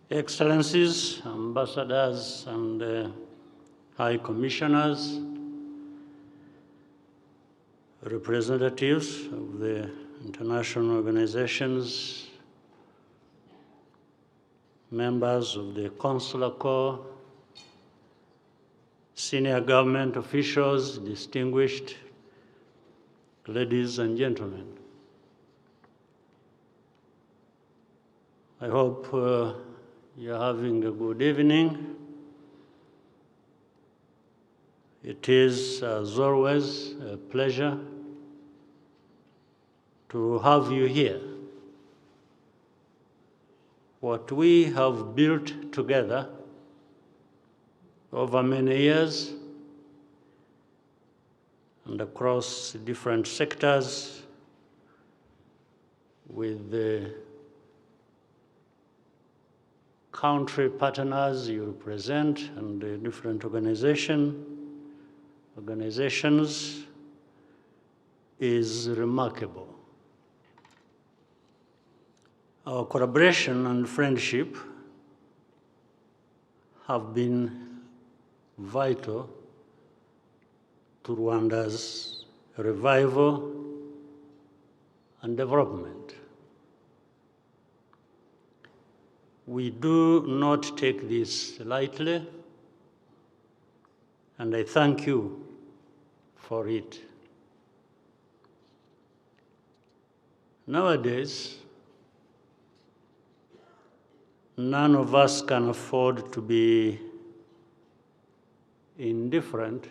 Excellencies, ambassadors, and high commissioners, representatives of the international organizations, members of the Consular Corps, senior government officials, distinguished ladies and gentlemen. I hope you're having a good evening. It is, as always, a pleasure to have you here. What we have built together over many years and across different sectors with the country partners you represent and the different organizations is remarkable. Our collaboration and friendship have been vital to Rwanda's revival and development. We do not take this lightly, and I thank you for it. Nowadays, none of us can afford to be indifferent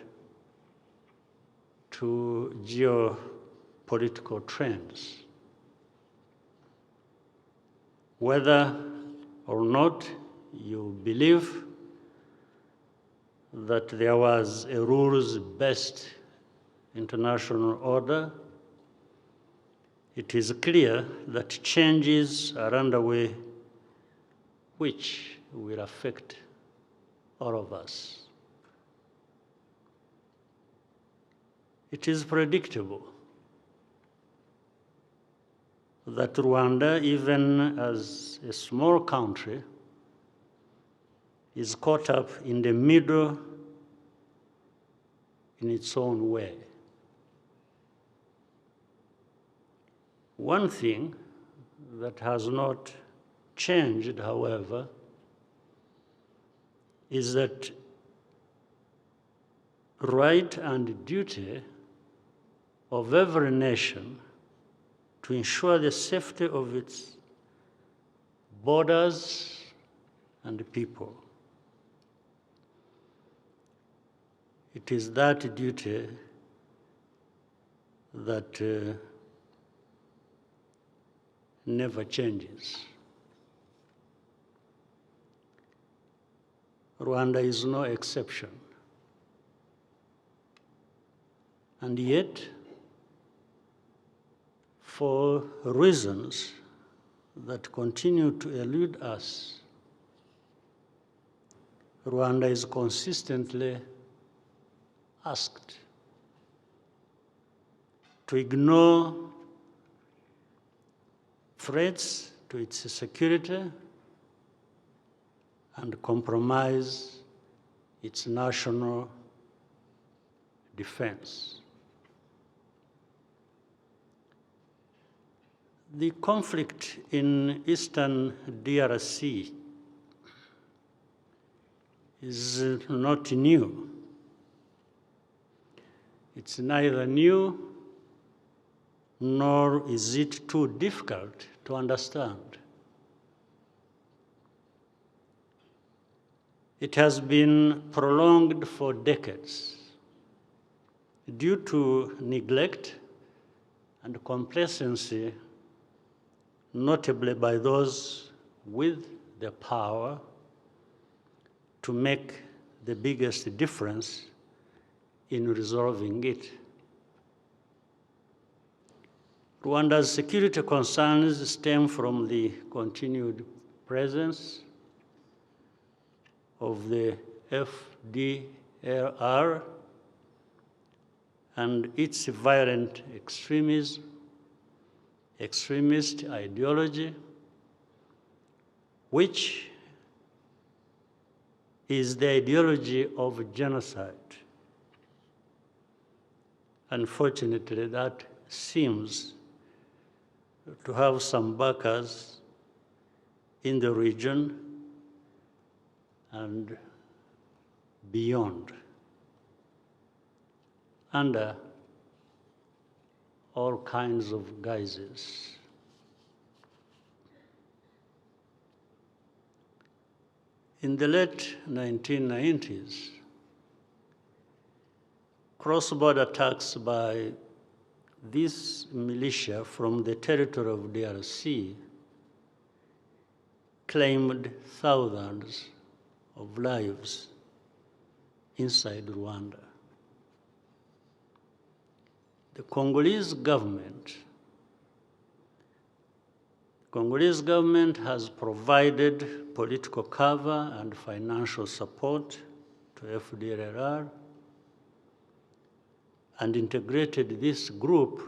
to geopolitical trends. Whether or not you believe that there was a rules-based international order, it is clear that changes are underway which will affect all of us. It is predictable that Rwanda, even as a small country, is caught up in the middle in its own way. One thing that has not changed, however, is that right and duty of every nation to ensure the safety of its borders and people. It is that duty that never changes. Rwanda is no exception. And yet, for reasons that continue to elude us, Rwanda is consistently asked to ignore threats to its security and compromise its national defense. The conflict in eastern DRC is not new. It's neither new nor is it too difficult to understand. It has been prolonged for decades due to neglect and complacency, notably by those with the power to make the biggest difference in resolving it. Rwanda's security concerns stem from the continued presence of the FDRL and its violent extremist ideology, which is the ideology of genocide. Unfortunately, that seems to have some backers in the region and beyond, under all kinds of guises. In the late 1990s, cross-border attacks by this militia from the territory of DRC claimed thousands of lives inside Rwanda. The Congolese government has provided political cover and financial support to FDRL and integrated this group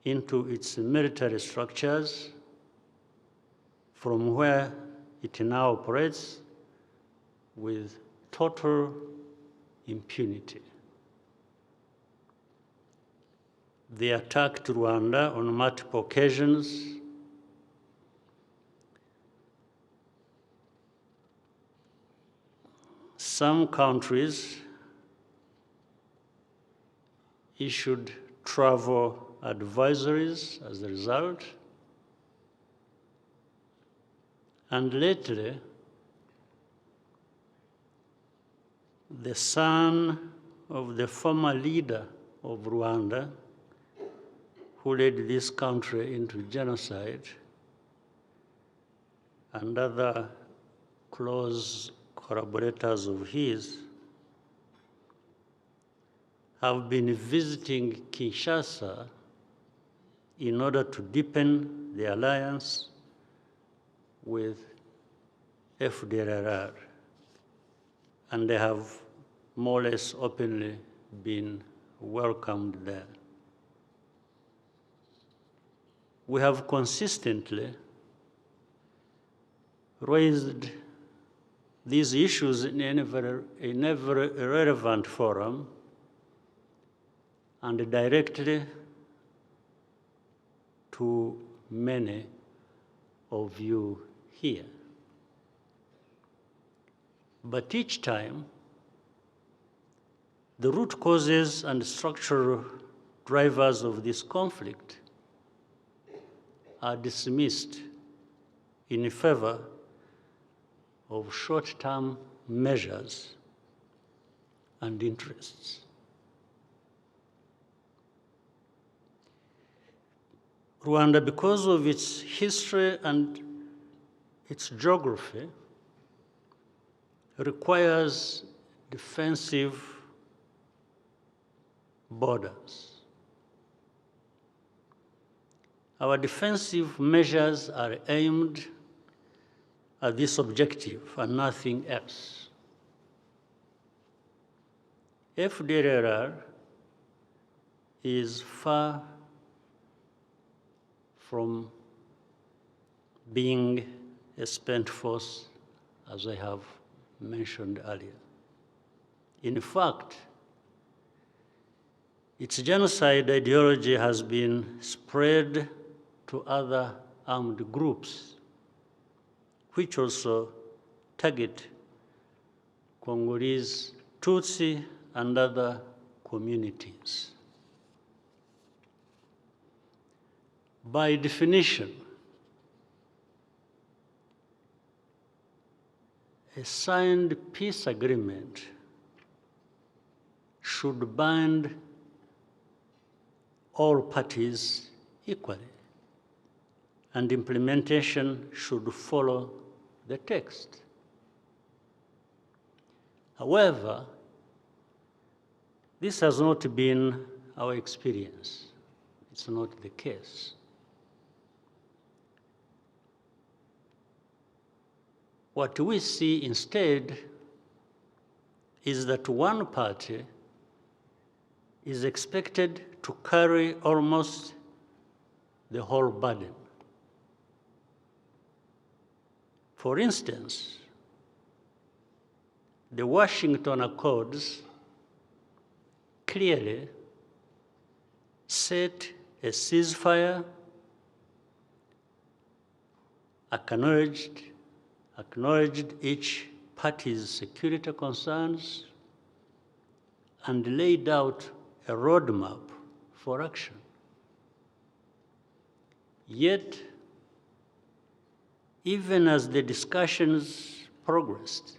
into its military structures, from where it now operates with total impunity. They attacked Rwanda on multiple occasions. Some countries issued travel advisories as a result. And lately, the son of the former leader of Rwanda, who led this country into genocide, and other close collaborators of his, have been visiting Kinshasa in order to deepen the alliance with FDRL, and they have more or less openly been welcomed there. We have consistently raised these issues in every relevant forum and directly to many of you here. But each time, the root causes and structural drivers of this conflict are dismissed in favor of short-term measures and interests. Rwanda, because of its history and its geography, requires defensive borders. Our defensive measures are aimed at this objective and nothing else. FDRL is far from being a spent force, as I have mentioned earlier. In fact, its genocide ideology has been spread to other armed groups, which also target Congolese Tutsi and other communities. By definition, a signed peace agreement should bind all parties equally, and implementation should follow the text. However, this has not been our experience. It's not the case. What we see instead is that one party is expected to carry almost the whole burden. For instance, The Washington Accords clearly set a ceasefire, acknowledged each party's security concerns, and laid out a roadmap for action. Yet, even as the discussions progressed,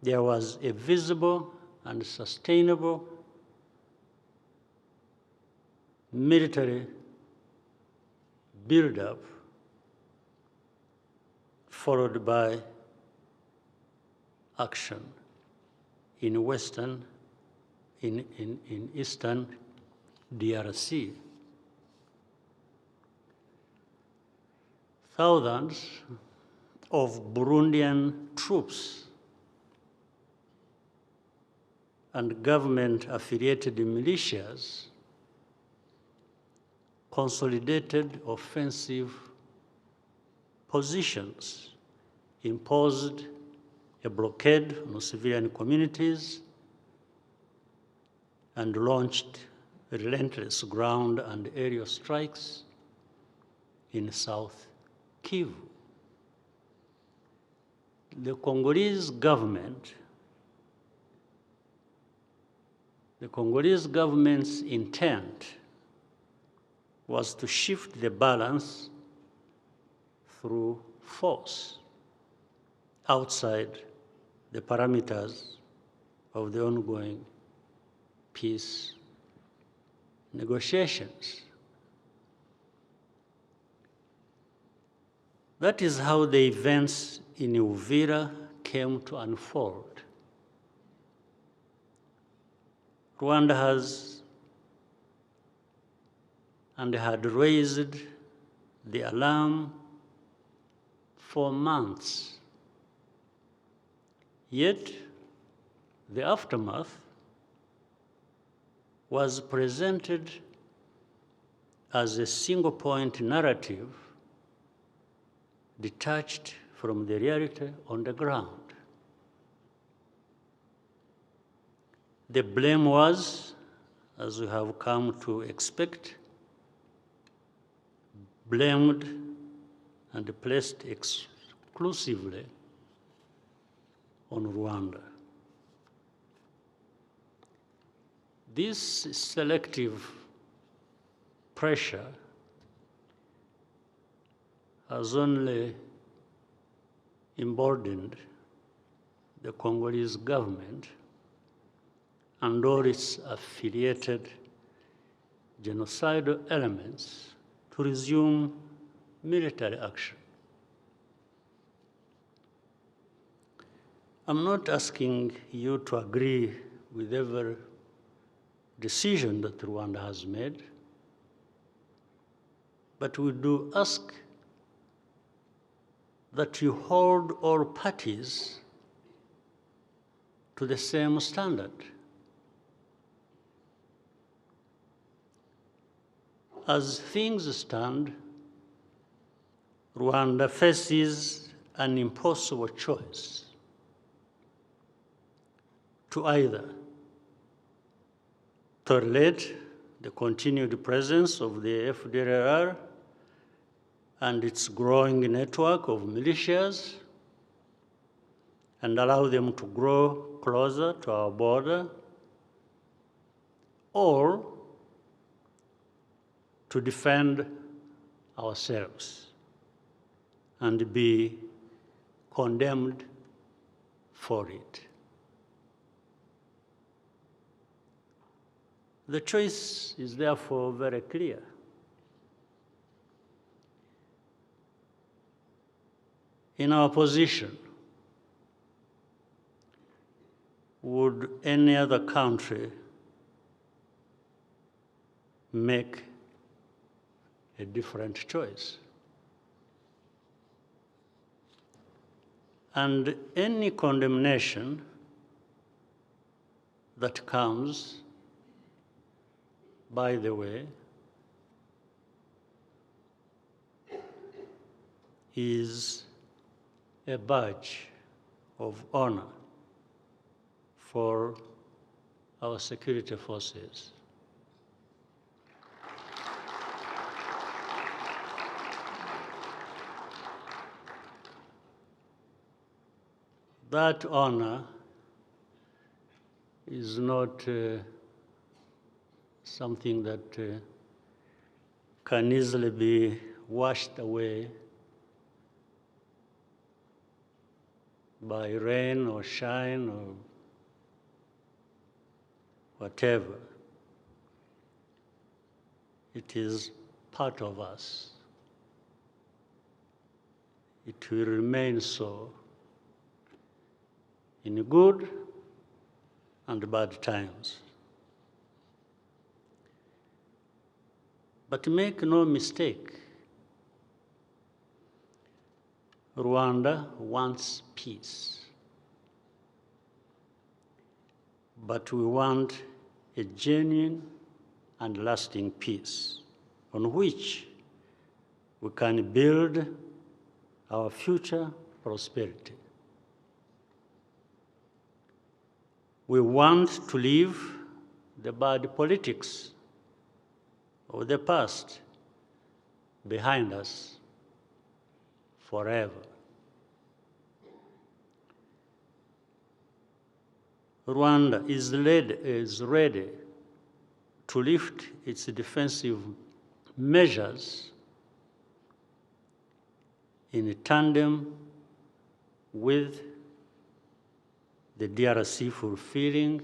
there was a visible and sustainable military buildup, followed by action in eastern DRC. Thousands of Burundian troops and government-affiliated militias consolidated offensive positions, imposed a blockade on civilian communities, and launched relentless ground and aerial strikes in South Kivu. The Congolese government's intent was to shift the balance through force outside the parameters of the ongoing peace negotiations. That is how the events in Uvira came to unfold. Rwanda has and had raised the alarm for months. Yet, the aftermath was presented as a single-point narrative detached from the reality on the ground. The blame was, as we have come to expect, blamed and placed exclusively on Rwanda. This selective pressure has only emboldened the Congolese government and all its affiliated genocidal elements to resume military action. I'm not asking you to agree with every decision that Rwanda has made, but we do ask that you hold all parties to the same standard. As things stand, Rwanda faces an impossible choice to either tolerate the continued presence of the FDRL and its growing network of militias and allow them to grow closer to our border, or to defend ourselves and be condemned for it. The choice is therefore very clear. In our position, would any other country make a different choice? And any condemnation that comes, by the way, is a badge of honor for our security forces. That honor is not something that can easily be washed away by rain or shine or whatever. It is part of us. It will remain so in good and bad times. But make no mistake, Rwanda wants peace. But we want a genuine and lasting peace on which we can build our future prosperity. We want to leave the bad politics of the past behind us forever. Rwanda is ready to lift its defensive measures in tandem with the DRC fulfilling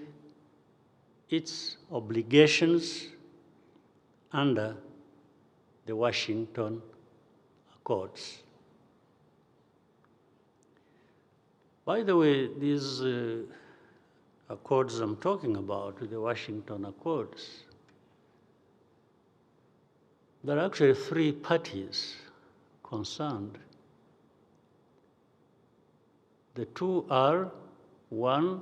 its obligations under the Washington Accords. By the way, these accords I'm talking about, the Washington Accords, there are actually 3 parties concerned. The 2 are, 1,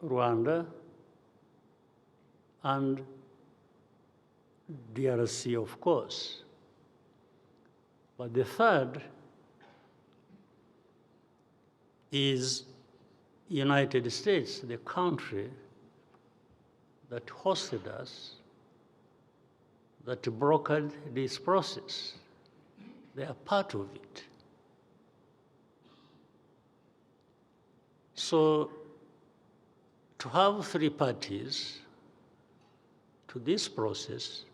Rwanda, and DRC, of course. But the 3rd is United States, the country that hosted us, that brokered this process. They are part of it. So to have 3 parties to this process,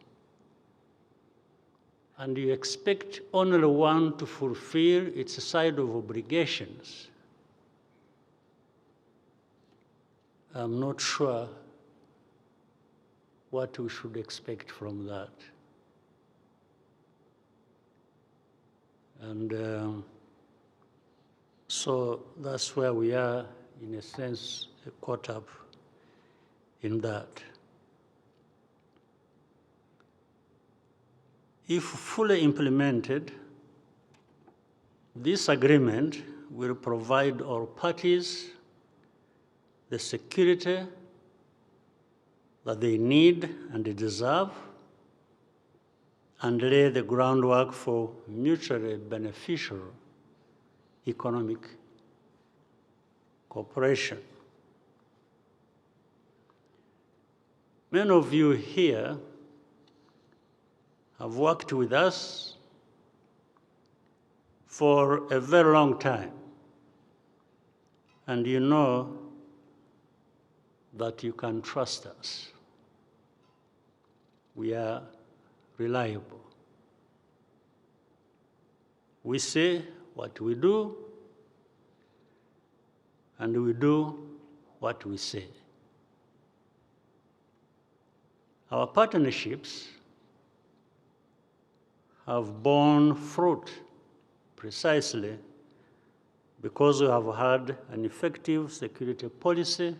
and you expect only one to fulfill its side of obligations, I'm not sure what we should expect from that. And so that's where we are, in a sense, caught up in that. If fully implemented, this agreement will provide all parties the security that they need and deserve, and lay the groundwork for mutually beneficial economic cooperation. Many of you here have worked with us for a very long time, and you know that you can trust us. We are reliable. We say what we do, and we do what we say. Our partnerships have borne fruit precisely because we have had an effective security policy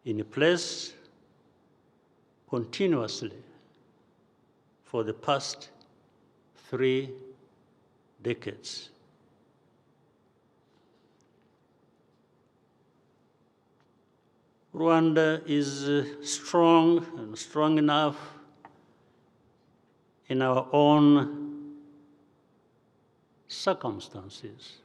in place continuously for the past 3 decades. Rwanda is strong and strong enough in our own circumstances.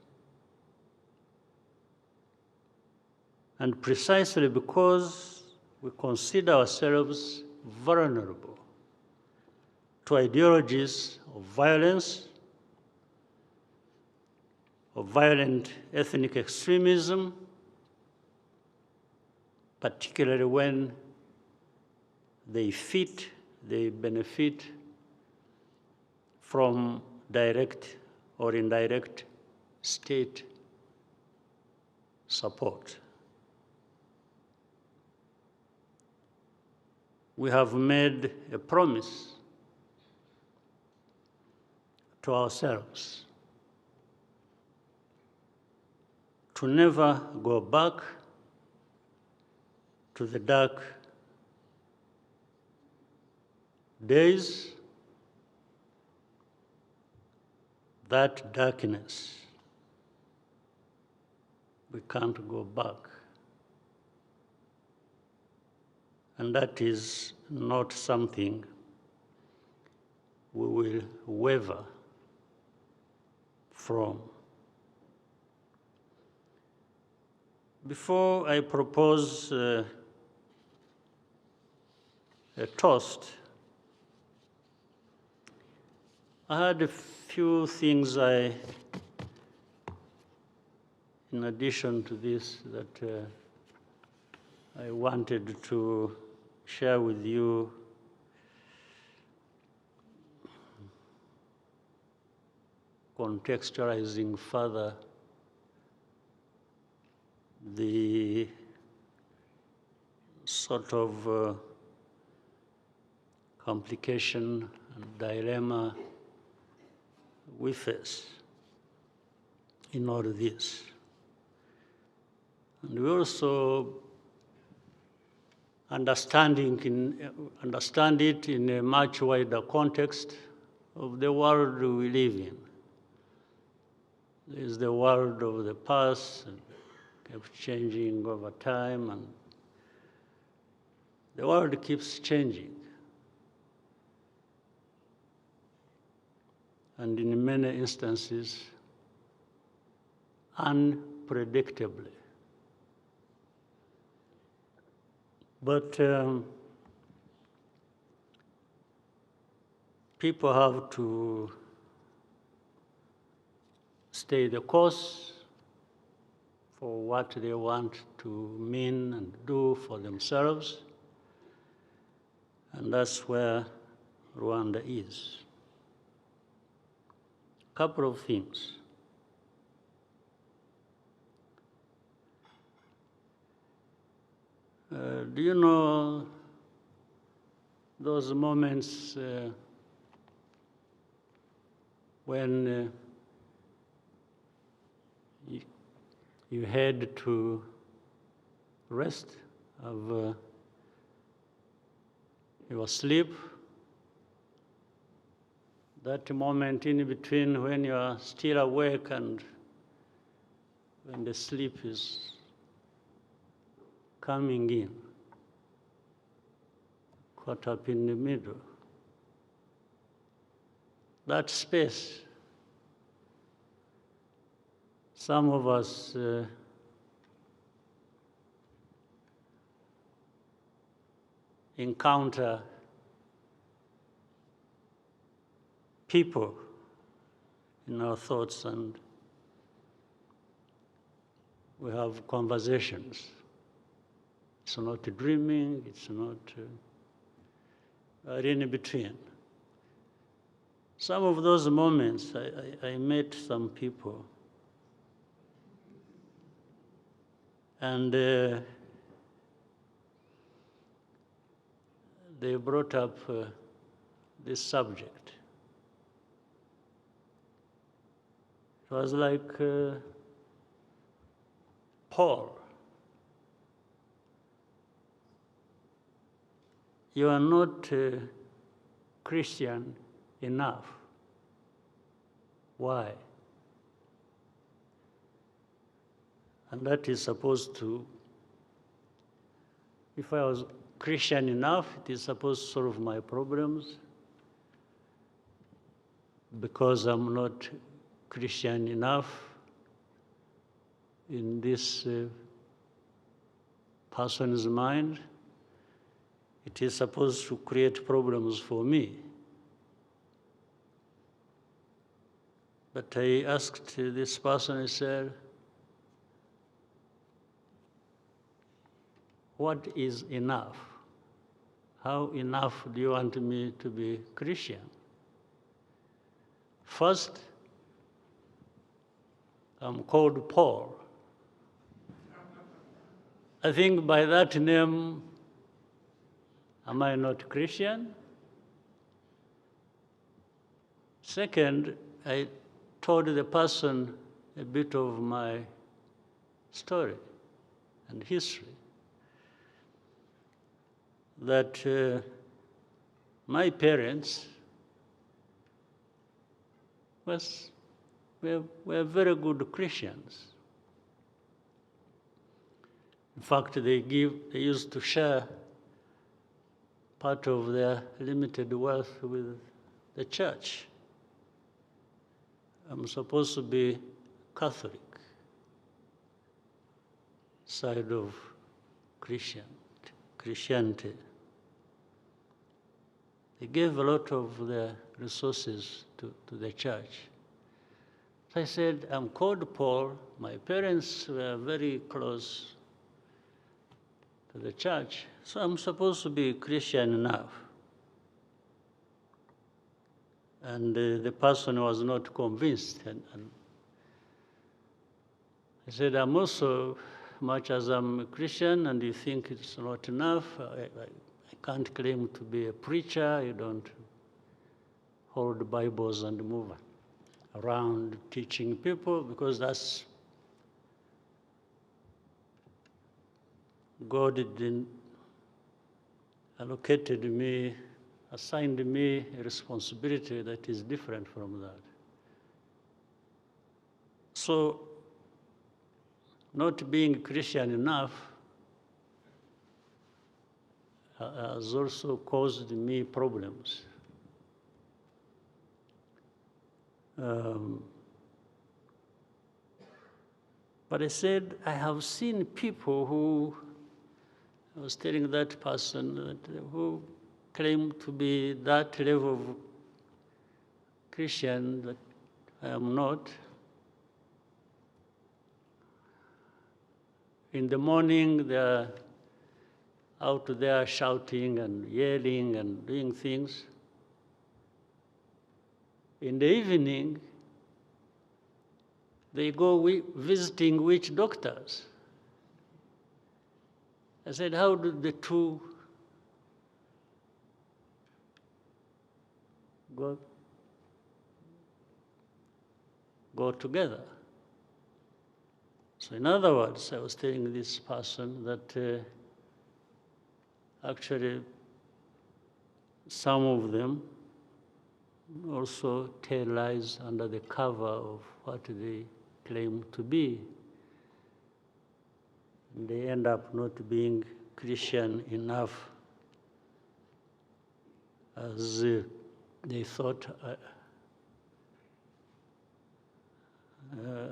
And precisely because we consider ourselves vulnerable to ideologies of violence, of violent ethnic extremism, particularly when they benefit from direct or indirect state support. We have made a promise to ourselves to never go back to the dark days. That darkness, we can't go back. And that is not something we will waver from. Before I propose a toast, I had a few things in addition to this, that I wanted to share with you. Contextualizing further the sort of complication and dilemma we face in all this. And we also understand it in a much wider context of the world we live in. There is the world of the past, and kept changing over time, and the world keeps changing. And in many instances, unpredictably. But people have to stay the course for what they want to mean and do for themselves. And that's where Rwanda is. A couple of things. Do you know those moments when you had to rest of your sleep? That moment in between when you are still awake and when the sleep is coming in, caught up in the middle. That space, some of us encounter people in our thoughts, and we have conversations. It's not dreaming, it's not in between. Some of those moments, I met some people, and they brought up this subject. It was like Paul, you are not Christian enough. Why? And that is supposed to, if I was Christian enough, it is supposed to solve my problems, because I'm not Christian enough in this person's mind. It is supposed to create problems for me. But I asked this person, I said, what is enough? How enough do you want me to be Christian? First, I'm called Paul. I think by that name, am I not Christian? Second, I told the person a bit of my story and history. That my parents were very good Christians. In fact, they used to share part of their limited wealth with the church. I'm supposed to be Catholic, side of Christianity. They gave a lot of their resources to the church. So I said, I'm called Paul. My parents were very close to the church, so I'm supposed to be Christian enough. And the person was not convinced. And I said, I'm also, much as I'm a Christian and you think it's not enough, I can't claim to be a preacher. You don't hold Bibles and move around teaching people, because that's God didn't assigned me a responsibility that is different from that. So, not being Christian enough has also caused me problems. But I said, I have seen people who, I was telling that person, who claim to be that level of Christian that I am not. In the morning, they're out there shouting and yelling and doing things. In the evening, they go visiting witch doctors. I said, how do the two go together? So in other words, I was telling this person that actually some of them also tell lies under the cover of what they claim to be. And they end up not being Christian enough as they thought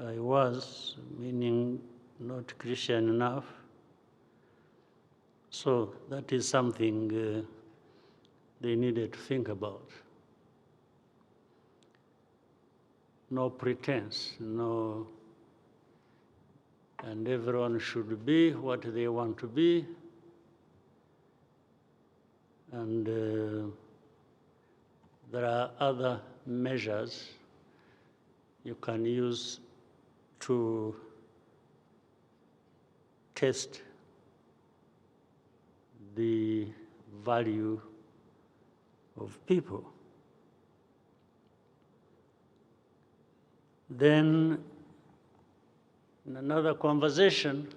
I was, meaning not Christian enough. So that is something they needed to think about. No pretense, no, and everyone should be what they want to be. And there are other measures you can use to test the value of people. Then, in another conversation,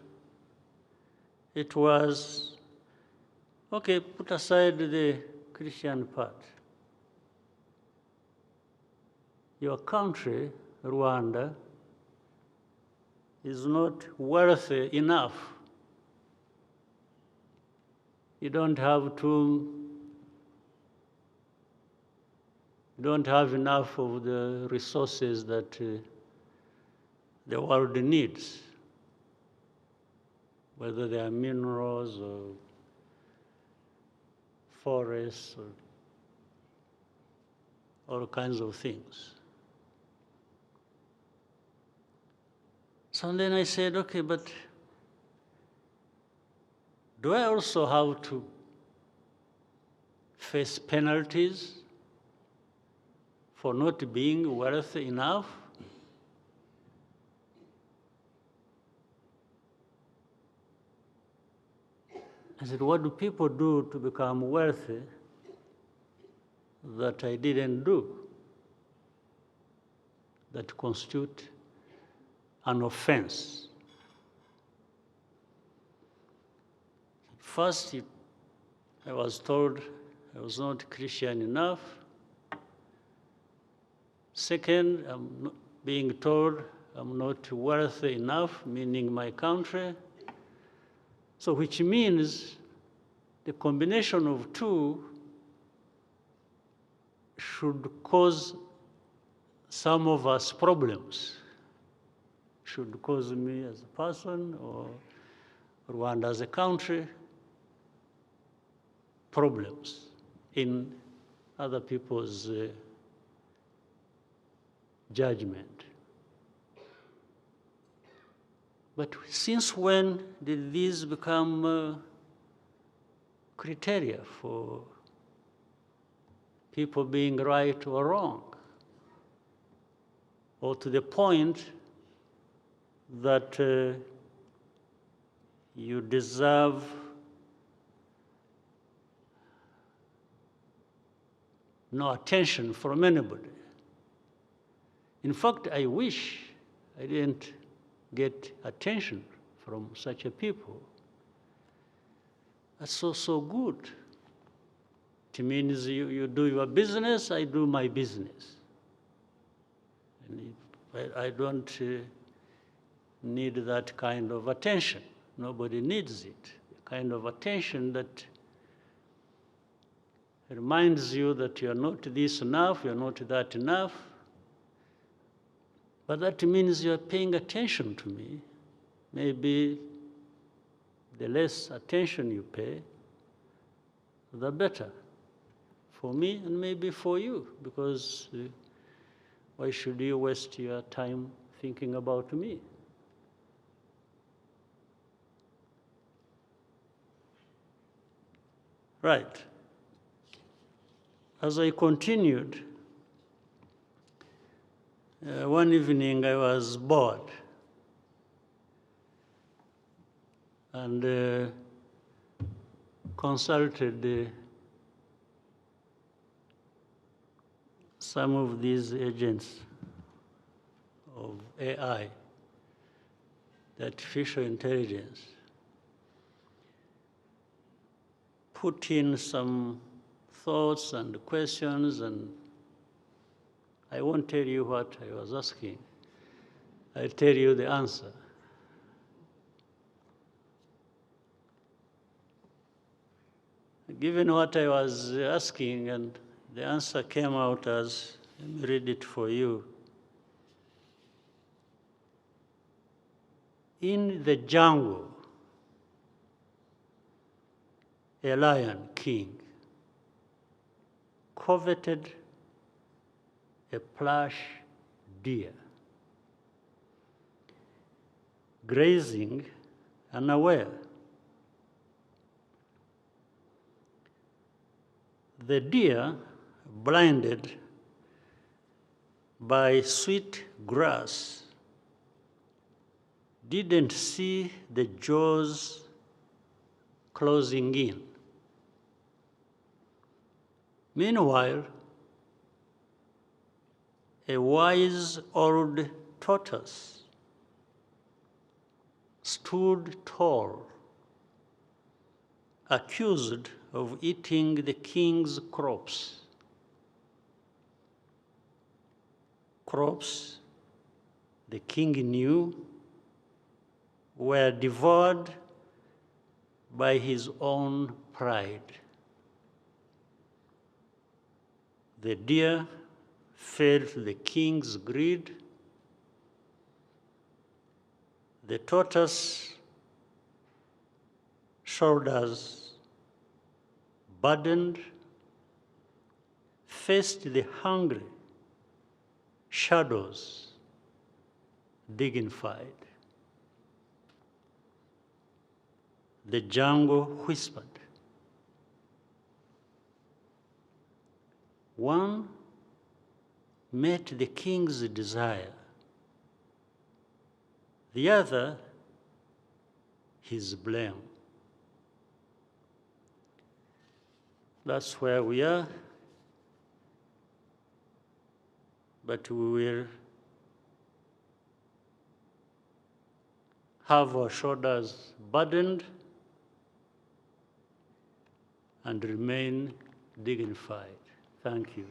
it was, okay, put aside the Christian part. Your country, Rwanda, is not wealthy enough. You don't have enough of the resources that the world needs, whether they are minerals or forests or all kinds of things. So then I said, okay, but do I also have to face penalties for not being wealthy enough? I said, what do people do to become wealthy that I didn't do, that constitute an offense? First, I was told I was not Christian enough. Second, I'm being told I'm not wealthy enough, meaning my country. So which means the combination of two should cause some of us problems. Should cause me as a person or Rwanda as a country problems in other people's judgment. But since when did these become criteria for people being right or wrong? Or to the point that you deserve no attention from anybody. In fact, I wish I didn't get attention from such a people. That's so good. It means you do your business, I do my business. And I don't need that kind of attention. Nobody needs it. The kind of attention that reminds you that you're not this enough, you're not that enough. But that means you're paying attention to me. Maybe the less attention you pay, the better for me and maybe for you, because why should you waste your time thinking about me? Right. As I continued, one evening I was bored and consulted some of these agents of AI, the artificial intelligence, put in some thoughts and questions, and I won't tell you what I was asking. I'll tell you the answer. Given what I was asking, and the answer came out as, let me read it for you. In the jungle, a lion king coveted a plush deer, grazing unaware. The deer, blinded by sweet grass, didn't see the jaws closing in. Meanwhile, a wise old tortoise stood tall, accused of eating the king's crops. Crops the king knew were devoured by his own pride. The deer fell to the king's greed, The tortoise, shoulders burdened, faced the hungry, shadows dignified. The jungle whispered. One met the king's desire, the other his blame. That's where we are, but we will have our shoulders burdened and remain dignified. Thank you.